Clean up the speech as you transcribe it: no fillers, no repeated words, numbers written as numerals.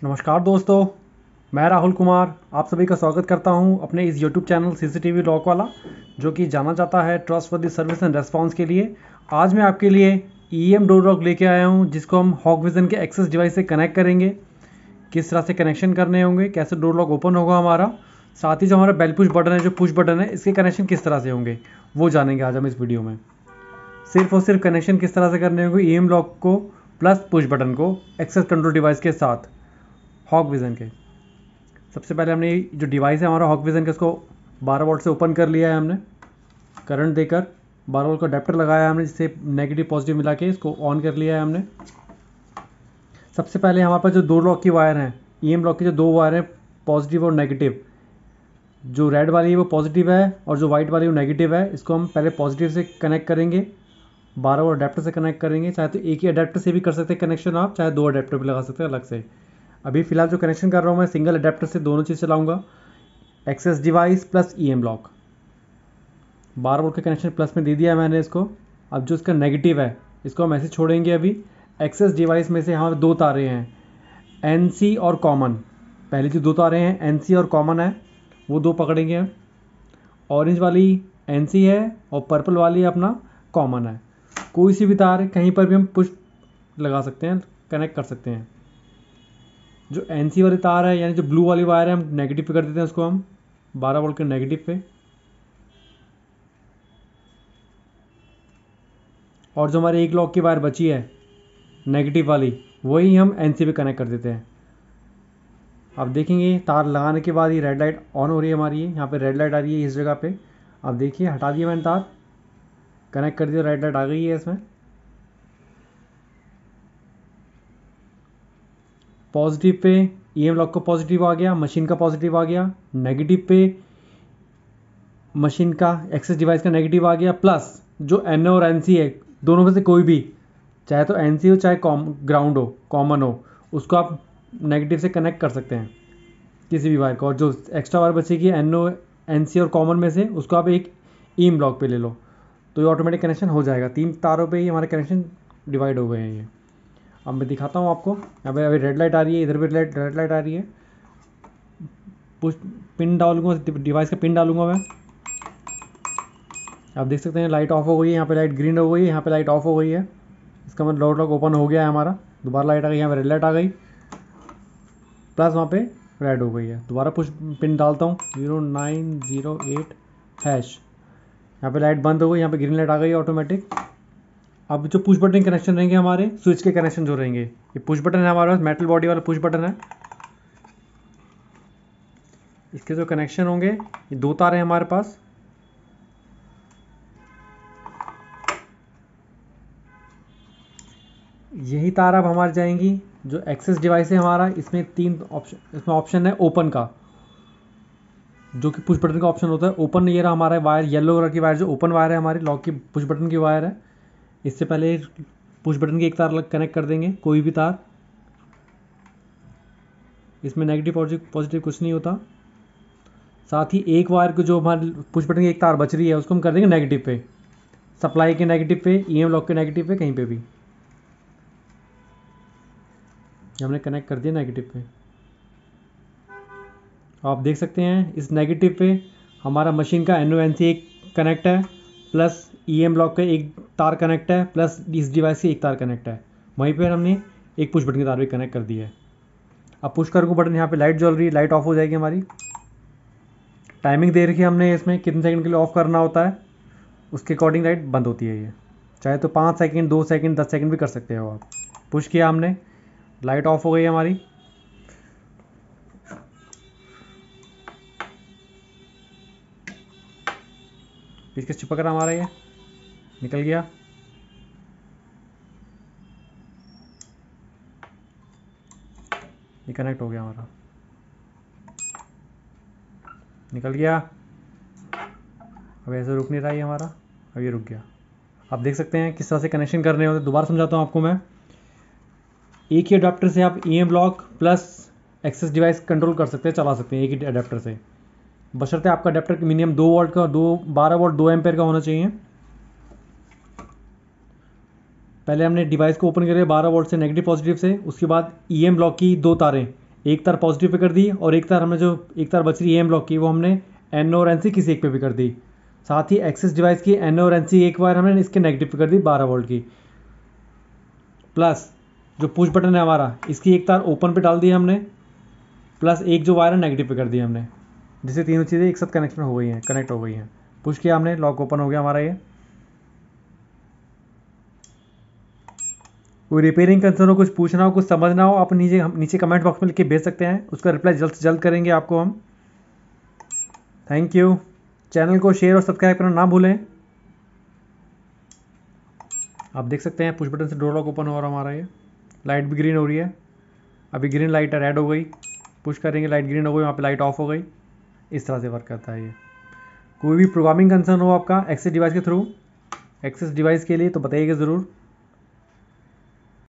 नमस्कार दोस्तों, मैं राहुल कुमार आप सभी का स्वागत करता हूं अपने इस YouTube चैनल सीसीटीवी लॉक वाला, जो कि जाना जाता है ट्रस्टवर्दी सर्विस एंड रेस्पॉन्स के लिए। आज मैं आपके लिए EM डोर लॉक लेके आया हूं, जिसको हम हॉग विजन के एक्सेस डिवाइस से कनेक्ट करेंगे। किस तरह से कनेक्शन करने होंगे, कैसे डोर लॉक ओपन होगा हमारा, साथ ही जो हमारा बेल पुश बटन है, जो पुश बटन है, इसके कनेक्शन किस तरह से होंगे वो जानेंगे आज हम इस वीडियो में। सिर्फ और सिर्फ कनेक्शन किस तरह से करने होंगे EM लॉक को प्लस पुश बटन को एक्सेस कंट्रोल डिवाइस के साथ हॉग विजन के। सबसे पहले हमने जो डिवाइस है हमारा हॉग विजन का, इसको 12 वोल्ट से ओपन कर लिया है हमने करंट देकर। 12 वोल्ट का अडेप्टर लगाया है हमने, जिससे नेगेटिव पॉजिटिव मिला के इसको ऑन कर लिया है हमने। सबसे पहले हमारे पास जो दो लॉक की वायर हैं, EM लॉक की जो दो वायर हैं, पॉजिटिव और नेगेटिव, जो रेड वाली है वो पॉजिटिव है और जो वाइट वाली वो नेगेटिव है। इसको हम पहले पॉजिटिव से कनेक्ट करेंगे, 12 वोल्ट अडेप्टर से कनेक्ट करेंगे। चाहे तो एक ही अडेप्टर से भी कर सकते हैं कनेक्शन आप, चाहे दो अडेप्टर भी लगा सकते हैं अलग से। अभी फिलहाल जो कनेक्शन कर रहा हूँ मैं सिंगल अडेप्टर से दोनों चीज़ चलाऊंगा, access device plus EM lock. 12 volt का कनेक्शन प्लस में दे दिया मैंने इसको। अब जो इसका नेगेटिव है इसको हम ऐसे छोड़ेंगे। अभी एक्सेस डिवाइस में से हमारे दो तारे हैं, NC और कॉमन। पहले जो दो तारे हैं NC और कॉमन है वो दो पकड़ेंगे हम। ऑरेंज वाली NC है और पर्पल वाली अपना कॉमन है। कोई सी भी तार कहीं पर भी हम पुश लगा सकते हैं, कनेक्ट कर सकते हैं। जो NC वाली तार है यानी जो ब्लू वाली वायर है, हम नेगेटिव पे कर देते हैं उसको, हम 12 वोल्ट के नेगेटिव पे। और जो हमारे एक लॉक की वायर बची है नेगेटिव वाली, वही हम NC पे कनेक्ट कर देते हैं। अब देखेंगे तार लगाने के बाद ये रेड लाइट ऑन हो रही है हमारी, यहाँ पे रेड लाइट आ रही है इस जगह पे। अब देखिए हटा दिया मैंने तार, कनेक्ट कर दिया, रेड लाइट आ गई है इसमें। पॉजिटिव पे EM लॉक का पॉजिटिव आ गया, मशीन का पॉजिटिव आ गया। नेगेटिव पे मशीन का एक्सेस डिवाइस का नेगेटिव आ गया, प्लस जो NO और NC है दोनों में से कोई भी, चाहे तो NC हो चाहे ग्राउंड हो, कॉमन हो, उसको आप नेगेटिव से कनेक्ट कर सकते हैं किसी भी वायर को। और जो एक्स्ट्रा वायर बचेगी NO NC और कॉमन में से, उसको आप एक EM ब्लॉक पे ले लो तो ये ऑटोमेटिक कनेक्शन हो जाएगा। 3 तारों पे ही हमारे कनेक्शन डिवाइड हो गए हैं ये। अब मैं दिखाता हूँ आपको। यहाँ पे अभी रेड लाइट आ रही है, इधर भी रेड लाइट आ रही है। पुश पिन डालूंगा, डिवाइस का पिन डालूंगा मैं। आप देख सकते हैं लाइट ऑफ हो गई है, यहाँ पे लाइट ग्रीन हो गई है, यहाँ पे लाइट ऑफ हो गई है। इसका मतलब डोर लॉक ओपन हो गया है हमारा। दोबारा लाइट आ गई, यहाँ पे रेड लाइट आ गई, प्लस वहाँ पे रेड हो गई है। दोबारा पुश पिन डालता हूँ 0908#। यहाँ पे लाइट बंद हो गई, यहाँ पे ग्रीन लाइट आ गई ऑटोमेटिक। अब जो पुश बटन कनेक्शन रहेंगे हमारे, स्विच के कनेक्शन जो रहेंगे, ये पुश बटन है हमारे पास, मेटल बॉडी वाला पुश बटन है। इसके जो कनेक्शन होंगे, ये दो तार हैं हमारे पास। यही तार अब हमारी जाएंगी जो एक्सेस डिवाइस है हमारा। इसमें 3 ऑप्शन, इसमें ऑप्शन है ओपन का, जो कि पुश बटन का ऑप्शन होता है। ओपन ये रहा हमारा वायर, येलो कलर की वायर जो ओपन वायर है हमारी लॉक की, पुश बटन की वायर है। इससे पहले पुश बटन की एक तार कनेक्ट कर देंगे, कोई भी तार। इसमें नेगेटिव पॉजिटिव कुछ नहीं होता। साथ ही एक वायर को, जो हमारी पुश बटन की एक तार बच रही है, उसको हम कर देंगे नेगेटिव पे, सप्लाई के नेगेटिव पे, EM लॉक के नेगेटिव पे, कहीं पे भी हमने कनेक्ट कर दिया नेगेटिव पे। आप देख सकते हैं इस नेगेटिव पे हमारा मशीन का NO NC एक कनेक्ट है, प्लस EM ब्लॉक का एक तार कनेक्ट है, प्लस इस डिवाइस की एक तार कनेक्ट है। वहीं पर हमने एक पुश बटन की तार भी कनेक्ट कर दी है। अब पुश करूँगा बटन, यहाँ पे लाइट जल रही है, लाइट ऑफ हो जाएगी हमारी। टाइमिंग दे रखी है हमने इसमें कितने सेकंड के लिए ऑफ करना होता है, उसके अकॉर्डिंग लाइट बंद होती है ये। चाहे तो 5 सेकंड, 2 सेकंड, 10 सेकंड भी कर सकते हो आप। पुश किया हमने, लाइट ऑफ हो गई हमारी। इसके चिपक रहा हमारा, ये निकल गया। ये कनेक्ट हो गया हमारा, निकल गया। अब ऐसे रुक नहीं रहा है हमारा, अब ये रुक गया। आप देख सकते हैं किस तरह से कनेक्शन करने होते हैं। दोबारा समझाता हूँ आपको मैं। एक ही अडेप्टर से आप EM block plus access device control कर सकते हैं, चला सकते हैं एक ही अडेप्टर से, बशर्ते आपका अडेप्टर मिनिमम 2 वोल्ट का, 12 वोल्ट 2 एम्पेयर का होना चाहिए। पहले हमने डिवाइस को ओपन किया 12 वोल्ट से नेगेटिव पॉजिटिव से, उसके बाद EM ब्लॉक की दो तारें एक तार पॉजिटिव पे कर दी और एक तार हमने जो एक तार बच रही एम ब्लॉक की वो हमने एन और एन सी किसी एक पे भी कर दी। साथ ही एक्सेस डिवाइस की एन और एन सी एक वायर हमने इसके नेगेटिव पे कर दी 12 वोल्ट की। प्लस जो पुश बटन है हमारा इसकी एक तार ओपन पे डाल दी हमने, प्लस एक जो वायर है नेगेटिव पे कर दी हमने, जिससे तीनों चीज़ें एक साथ कनेक्शन हो गई हैं, कनेक्ट हो गई हैं। पुश किया हमने, लॉक ओपन हो गया हमारा ये। कोई रिपेयरिंग कंसर्न हो, कुछ पूछना हो, कुछ समझना हो, आप नीचे कमेंट बॉक्स में लिख के भेज सकते हैं, उसका रिप्लाई जल्द से जल्द करेंगे आपको हम। Thank you. चैनल को शेयर और सब्सक्राइब करना ना भूलें। आप देख सकते हैं पुश बटन से डोर लॉक ओपन हो रहा है हमारा ये। लाइट भी ग्रीन हो रही है, अभी ग्रीन लाइट है, रेड हो गई, पुश करेंगे लाइट ग्रीन हो गई, वहाँ पे लाइट ऑफ हो गई। इस तरह से वर्क करता है ये। कोई भी प्रोग्रामिंग कंसर्न हो आपका एक्सेस डिवाइस के थ्रू, एक्सेस डिवाइस के लिए, तो बताइएगा ज़रूर।